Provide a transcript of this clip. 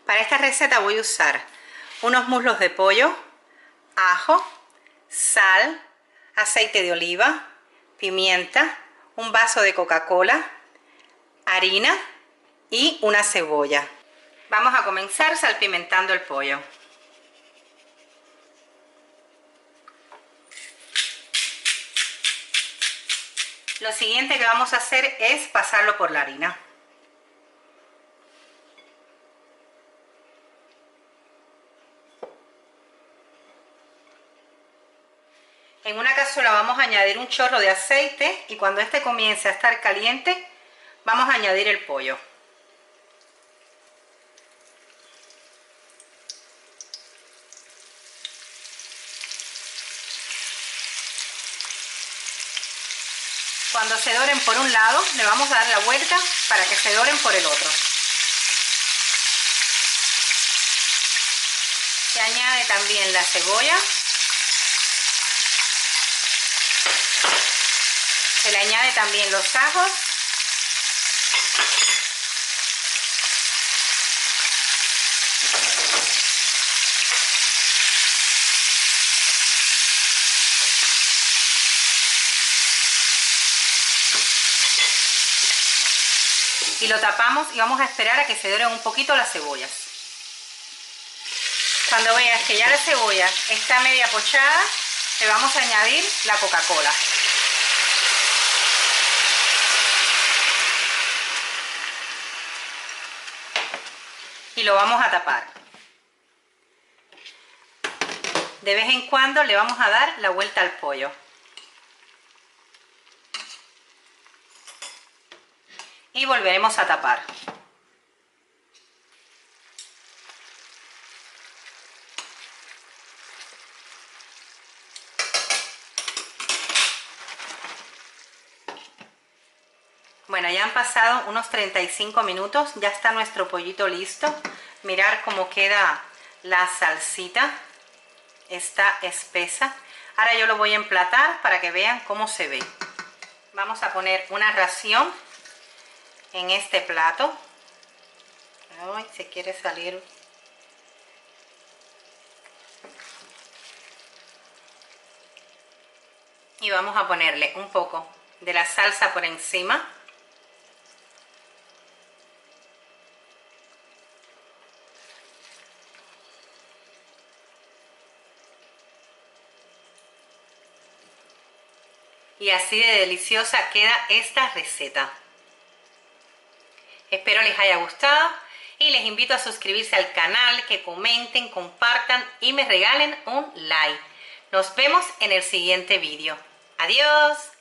Para esta receta voy a usar unos muslos de pollo, ajo, sal, aceite de oliva, pimienta, un vaso de Coca-Cola, harina y una cebolla. Vamos a comenzar salpimentando el pollo. Lo siguiente que vamos a hacer es pasarlo por la harina. En una cazuela vamos a añadir un chorro de aceite y cuando este comience a estar caliente vamos a añadir el pollo. Cuando se doren por un lado le vamos a dar la vuelta para que se doren por el otro. Se añade también la cebolla. Se le añade también los ajos. Y lo tapamos y vamos a esperar a que se doren un poquito las cebollas. Cuando veas que ya la cebolla está media pochada, le vamos a añadir la Coca-Cola. Y lo vamos a tapar. De vez en cuando le vamos a dar la vuelta al pollo. Y volveremos a tapar. Bueno, ya han pasado unos 35 minutos, ya está nuestro pollito listo. Mirad cómo queda la salsita, está espesa. Ahora yo lo voy a emplatar para que vean cómo se ve. Vamos a poner una ración en este plato. Ay, se quiere salir. Y vamos a ponerle un poco de la salsa por encima. Y así de deliciosa queda esta receta. Espero les haya gustado y les invito a suscribirse al canal, que comenten, compartan y me regalen un like. Nos vemos en el siguiente vídeo. ¡Adiós!